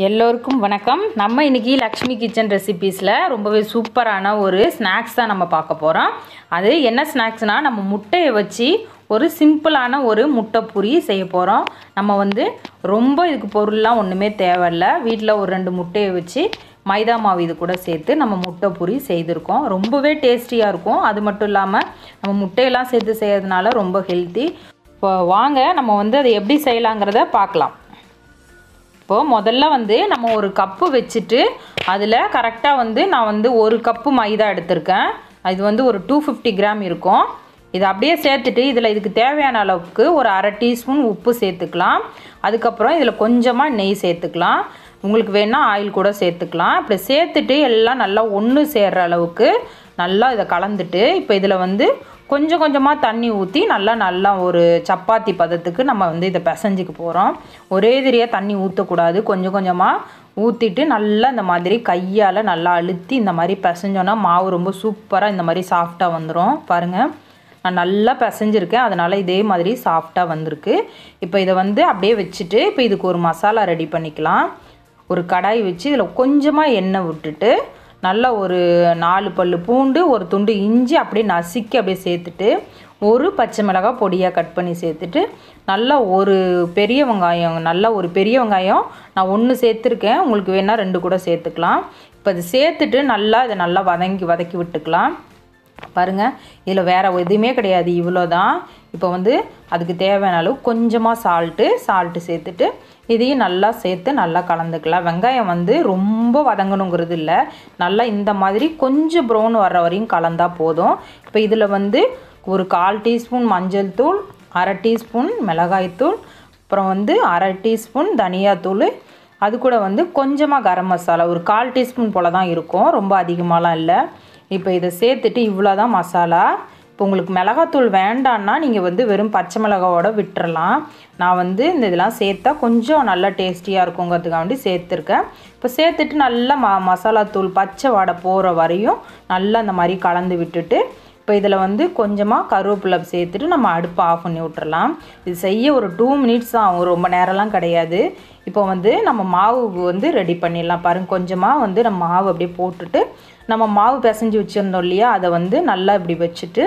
எல்லோருக்கும் வணக்கம். நம்ம இன்னைக்கு லக்ஷ்மி கிச்சன் ரெசிபீஸில் ரொம்பவே சூப்பரான ஒரு ஸ்நாக்ஸ் தான் நம்ம பார்க்க போகிறோம். அது என்ன ஸ்நாக்ஸ்னால், நம்ம முட்டையை வச்சு ஒரு சிம்பிளான ஒரு முட்டை பூரி செய்ய போகிறோம். நம்ம ரொம்ப இதுக்கு பொருள்லாம் ஒன்றுமே தேவையில்லை. வீட்டில் ஒரு 2 முட்டையை வச்சு மைதா மாவு இது கூட சேர்த்து நம்ம முட்டை பூரி செய்திருக்கோம். ரொம்பவே டேஸ்டியாக இருக்கும். அது மட்டும் இல்லாமல் நம்ம முட்டையெல்லாம் சேர்த்து செய்கிறதுனால ரொம்ப ஹெல்த்தி. இப்போ வாங்க நம்ம அதை எப்படி செய்யலாங்கிறத பார்க்கலாம். இப்போது முதல்ல நம்ம ஒரு கப்பு வச்சுட்டு அதில் கரெக்டாக நான் 1 கப்பு மைதா எடுத்திருக்கேன். இது ஒரு 250 கிராம் இருக்கும். இதை அப்படியே சேர்த்துட்டு இதுக்கு தேவையான அளவுக்கு ஒரு அரை டீஸ்பூன் உப்பு சேர்த்துக்கலாம். அதுக்கப்புறம் இதில் கொஞ்சமாக நெய் சேர்த்துக்கலாம். உங்களுக்கு வேணால் ஆயில் கூட சேர்த்துக்கலாம். இப்படி சேர்த்துட்டு எல்லாம் நல்லா ஒன்று சேர்கிற அளவுக்கு நல்லா இதை கலந்துட்டு, இப்போ இதில் கொஞ்சம் கொஞ்சமாக தண்ணி ஊற்றி நல்லா ஒரு சப்பாத்தி பதத்துக்கு நம்ம இதை பிசைஞ்சிக்க போகிறோம். ஒரே திரியாக தண்ணி ஊற்றக்கூடாது. கொஞ்சம் கொஞ்சமாக ஊற்றிட்டு நல்லா இந்த மாதிரி கையால் நல்லா அழுத்தி இந்த மாதிரி பிசைஞ்சோன்னா மாவு ரொம்ப சூப்பராக இந்த மாதிரி சாஃப்டாக வந்துடும். பாருங்கள், நான் நல்லா பிசைஞ்சிருக்கேன், அதனால் இதே மாதிரி சாஃப்டாக வந்திருக்கு. இப்போ இதை அப்படியே வச்சுட்டு இப்போ இதுக்கு ஒரு மசாலா ரெடி பண்ணிக்கலாம். ஒரு கடாய் வச்சு இதில் கொஞ்சமாக எண்ணெய் விட்டுட்டு நல்லா ஒரு 4 பல்லு பூண்டு, ஒரு துண்டு இஞ்சி அப்படியே நசுக்கி அப்படியே சேர்த்துட்டு, ஒரு பச்சை மிளகாய் பொடியாக கட் பண்ணி சேர்த்துட்டு, நல்லா ஒரு பெரிய வெங்காயம் நான் 1 சேர்த்துருக்கேன். உங்களுக்கு வேணால் 2 கூட சேர்த்துக்கலாம். இப்போ இது சேர்த்துட்டு இதை நல்லா வதக்கி விட்டுக்கலாம். பாருங்கள், இதில் வேறு எதுவுமே கிடையாது, இவ்வளோ தான். இப்போ அதுக்கு தேவையான அளவு கொஞ்சமாக சால்ட்டு சேர்த்துட்டு இதையும் நல்லா சேர்த்து நல்லா கலந்துக்கலாம். வெங்காயம் ரொம்ப வதங்கணுங்கிறது இல்லை, நல்லா இந்த மாதிரி கொஞ்சம் ப்ரௌன் வர்ற வரையும் கலந்தால் போதும். இப்போ இதில் ஒரு 1/4 டீஸ்பூன் மஞ்சள் தூள், அரை டீஸ்பூன் மிளகாய்த்தூள், அப்புறம் அரை டீஸ்பூன் தனியாத்தூள், அது கூட கொஞ்சமாக கரம் மசாலா ஒரு 1/4 டீஸ்பூன் போல் தான் இருக்கும், ரொம்ப அதிகமாகலாம் இல்லை. இப்போ இதை சேர்த்துட்டு இவ்வளோ தான் மசாலா. இப்போ உங்களுக்கு மிளகாத்தூள் வேண்டான்னா நீங்கள் வெறும் பச்சை மிளகாவோட விட்டுறலாம். நான் இந்த இதெல்லாம் சேர்த்தா கொஞ்சம் நல்லா டேஸ்டியாக இருக்குங்கிறதுக்காண்டி சேர்த்துருக்கேன். இப்போ சேர்த்துட்டு நல்லா மசாலாத்தூள் பச்சை வாடை போகிற வரையும் நல்லா இந்த மாதிரி கலந்து விட்டுட்டு, இப்போ இதில் கொஞ்சமாக கருவேப்பிலை சேர்த்துட்டு நம்ம அடுப்பை ஆஃப் பண்ணி விட்டுறலாம். இது செய்ய ஒரு 2 மினிட்ஸ் தான் ஆகும், ரொம்ப நேரம்லாம் கிடையாது. இப்போ நம்ம மாவு ரெடி பண்ணிடலாம். பாருங்கள், கொஞ்சமாக நம்ம மாவு அப்படியே போட்டுட்டு, நம்ம மாவு பிசைஞ்சு வச்சுருந்தோம் இல்லையா, அதை நல்லா இப்படி வச்சுட்டு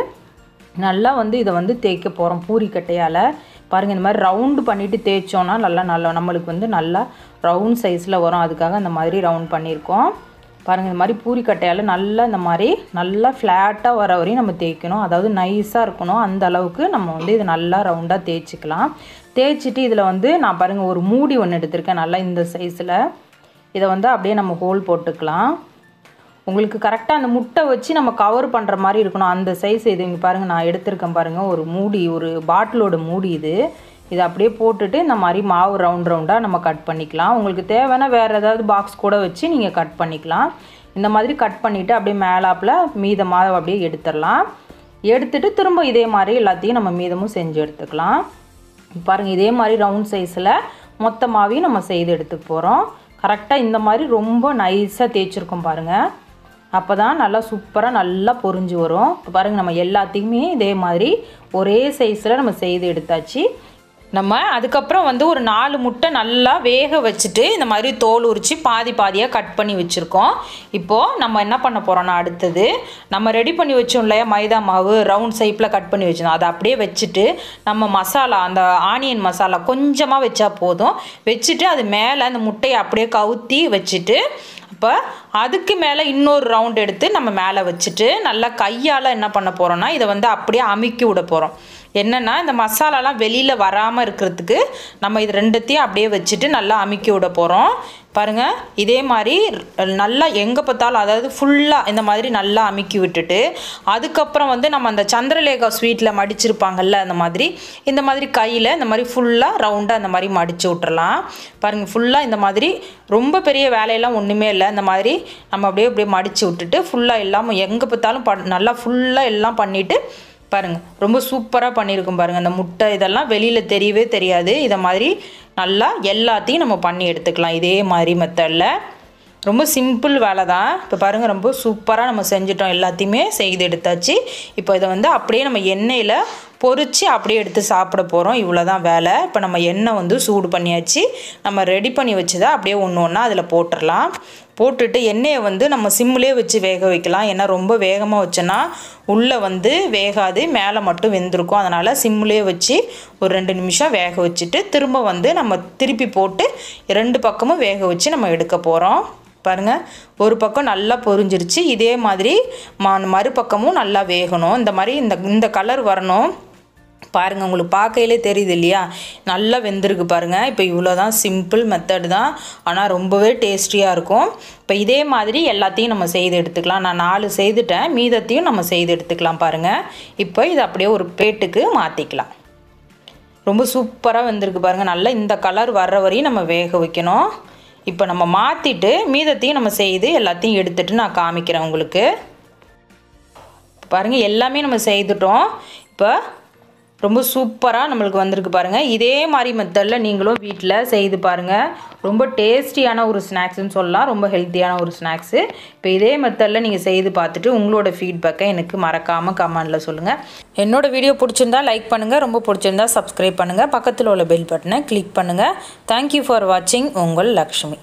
நல்லா இதை தேய்க்க போகிறோம் பூரிக்கட்டையால். பாருங்கள், இந்த மாதிரி ரவுண்டு பண்ணிவிட்டு தேய்ச்சோன்னா நல்லா நம்மளுக்கு நல்லா ரவுண்ட் சைஸில் வரும். அதுக்காக இந்த மாதிரி ரவுண்ட் பண்ணியிருக்கோம். பாருங்கள், இந்த மாதிரி பூரிக்கட்டையால் நல்லா இந்த மாதிரி நல்லா ஃப்ளாட்டாக வர வரையும் நம்ம தேய்க்கணும். அதாவது நைஸாக இருக்கணும், அந்த அளவுக்கு நம்ம இதை நல்லா ரவுண்டாக தேய்ச்சிக்கலாம். தேய்ச்சிட்டு இதில் நான் பாருங்கள் ஒரு மூடி ஒன்று எடுத்திருக்கேன், நல்லா இந்த சைஸில். இதை அப்படியே நம்ம ஹோல் போட்டுக்கலாம். உங்களுக்கு கரெக்டாக அந்த முட்டை வச்சு நம்ம கவர் பண்ணுற மாதிரி இருக்கணும், அந்த சைஸ். இது இங்கே பாருங்கள், நான் எடுத்திருக்கேன் பாருங்கள், ஒரு மூடி, ஒரு பாட்டிலோட மூடி இது. இதை அப்படியே போட்டுட்டு இந்த மாதிரி மாவு ரவுண்டாக நம்ம கட் பண்ணிக்கலாம். உங்களுக்கு தேவைன்னா வேறு ஏதாவது பாக்ஸ் கூட வச்சு நீங்கள் கட் பண்ணிக்கலாம். இந்த மாதிரி கட் பண்ணிவிட்டு அப்படியே மேலாப்பில் மீத மாவு அப்படியே எடுத்துடலாம். எடுத்துகிட்டு திரும்ப இதே மாதிரி எல்லாத்தையும் நம்ம மீதமும் செஞ்சு எடுத்துக்கலாம். பாருங்கள், இதே மாதிரி ரவுண்ட் சைஸில் மொத்த மாவையும் நம்ம செய்து எடுத்துக்க போகிறோம். கரெக்டாக இந்த மாதிரி ரொம்ப நைஸாக தேய்ச்சிருக்கோம் பாருங்கள், அப்போ தான் நல்லா சூப்பராக நல்லா பொரிஞ்சு வரும். இப்போ பாருங்கள், நம்ம எல்லாத்தையுமே இதே மாதிரி ஒரே சைஸில் நம்ம செய்து எடுத்தாச்சு. நம்ம அதுக்கப்புறம் ஒரு 4 முட்டை நல்லா வேக வச்சுட்டு இந்த மாதிரி தோல் உரித்து பாதியாக கட் பண்ணி வச்சுருக்கோம். இப்போது நம்ம என்ன பண்ண போகிறோம்னா, அடுத்தது நம்ம ரெடி பண்ணி வச்சோம் இல்லையா மைதா மாவு, ரவுண்ட் ஷேப்பில் கட் பண்ணி வச்சுருந்தோம், அதை அப்படியே வச்சுட்டு நம்ம மசாலா, அந்த ஆனியன் மசாலா கொஞ்சமாக வச்சா போதும். வச்சுட்டு அது மேலே அந்த முட்டையை அப்படியே கவுத்தி வச்சுட்டு, இப்போ அதுக்கு மேலே இன்னொரு ரவுண்ட் எடுத்து நம்ம மேலே வச்சுட்டு நல்லா கையால் என்ன பண்ண போகிறோன்னா, இதை அப்படியே அமுக்கி விட போகிறோம். என்னென்னா, இந்த மசாலாலாம் வெளியில் வராமல் இருக்கிறதுக்கு நம்ம இது 2த்தையும் அப்படியே வச்சுட்டு நல்லா அமுக்கி விட போகிறோம். பாருங்கள், இதே மாதிரி நல்லா எங்கே பார்த்தாலும், அதாவது ஃபுல்லாக இந்த மாதிரி நல்லா அமுக்கி விட்டுட்டு, அதுக்கப்புறம் நம்ம அந்த சந்திரலேகா ஸ்வீட்டில் மடிச்சிருப்பாங்கல்ல, அந்த மாதிரி இந்த மாதிரி கையில் இந்த மாதிரி ஃபுல்லாக ரவுண்டாக இந்த மாதிரி மடித்து விட்டுறலாம். பாருங்கள், ஃபுல்லாக இந்த மாதிரி ரொம்ப பெரிய வேலையெல்லாம் ஒன்றுமே இல்லை. இந்த மாதிரி நம்ம அப்படியே மடித்து விட்டுட்டு ஃபுல்லாக எல்லாம் எங்கே பார்த்தாலும் நல்லா ஃபுல்லாக எல்லாம் பண்ணிவிட்டு, பாருங்கள் ரொம்ப சூப்பராக பண்ணியிருக்கோம். பாருங்கள், அந்த முட்டை இதெல்லாம் வெளியில் தெரியவே தெரியாது. இதை மாதிரி நல்லா எல்லாத்தையும் நம்ம பண்ணி எடுத்துக்கலாம் இதே மாதிரி மெத்தடில். ரொம்ப சிம்பிள் வேலை தான். இப்போ பாருங்கள், ரொம்ப சூப்பராக நம்ம செஞ்சிட்டோம், எல்லாத்தையுமே செய்து எடுத்தாச்சு. இப்போ இதை அப்படியே நம்ம எண்ணெயில் பொரித்து அப்படியே எடுத்து சாப்பிட போகிறோம். இவ்வளோ தான் வேலை. இப்போ நம்ம எண்ணெய் வந்து சூடு பண்ணியாச்சு. நம்ம ரெடி பண்ணி வச்சுதான் அப்படியே ஒன்று ஒன்றா அதில் போட்டுடலாம். போட்டுட்டு எண்ணெயை வந்து நம்ம சிம்மிலே வச்சு வேக வைக்கலாம். ஏன்னா ரொம்ப வேகமாக வச்சோன்னா உள்ளே வந்து வேகாது, மேலே மட்டும் வெந்திருக்கும். அதனால் சிம்மிலே வச்சு ஒரு 2 நிமிஷம் வேக வச்சுட்டு திரும்ப வந்து நம்ம திருப்பி போட்டு 2 பக்கமும் வேக வச்சு நம்ம எடுக்க போகிறோம். பாருங்கள், ஒரு பக்கம் நல்லா பொரிஞ்சிருச்சு. இதே மாதிரி மறுபக்கமும் நல்லா வேகணும். இந்த மாதிரி இந்த கலர் வரணும். பாருங்கள், உங்களுக்கு பார்க்கையிலே தெரியுது இல்லையா, நல்லா வெந்திருக்கு பாருங்கள். இப்போ இவ்வளோ தான், சிம்பிள் மெத்தட் தான், ஆனால் ரொம்பவே டேஸ்டியாக இருக்கும். இப்போ இதே மாதிரி எல்லாத்தையும் நம்ம செய்து எடுத்துக்கலாம். நான் 4 செய்துட்டேன், மீதத்தையும் நம்ம செய்து எடுத்துக்கலாம். பாருங்கள், இப்போ இதை அப்படியே ஒரு பிளேட்டுக்கு மாற்றிக்கலாம். ரொம்ப சூப்பராக வெந்திருக்கு பாருங்கள். நல்லா இந்த கலர் வர்ற வரையும் நம்ம வேக வைக்கணும். இப்போ நம்ம மாற்றிட்டு மீதத்தையும் நம்ம செய்து எல்லாத்தையும் எடுத்துகிட்டு நான் காமிக்கிறேன் உங்களுக்கு. பாருங்கள், எல்லாமே நம்ம செய்துட்டோம். இப்போ ரொம்ப சூப்பராக நம்மளுக்கு வந்திருக்கு பாருங்கள். இதே மாதிரி மெத்தடில் நீங்களும் வீட்டில் செய்து பாருங்கள். ரொம்ப டேஸ்டியான ஒரு ஸ்நாக்ஸ்ன்னு சொல்லலாம், ரொம்ப ஹெல்த்தியான ஒரு ஸ்நாக்ஸு. இப்போ இதே மெத்தடில் நீங்கள் செய்து பார்த்துட்டு உங்களோட ஃபீட்பேக்கை எனக்கு மறக்காமல் கமெண்டில் சொல்லுங்கள். என்னோடய வீடியோ பிடிச்சிருந்தா லைக் பண்ணுங்கள், ரொம்ப பிடிச்சிருந்தா சப்ஸ்கிரைப் பண்ணுங்கள், பக்கத்தில் உள்ள பெல் பட்டனை கிளிக் பண்ணுங்கள். தேங்க்யூ ஃபார் வாட்சிங். உங்கள் லக்ஷ்மி.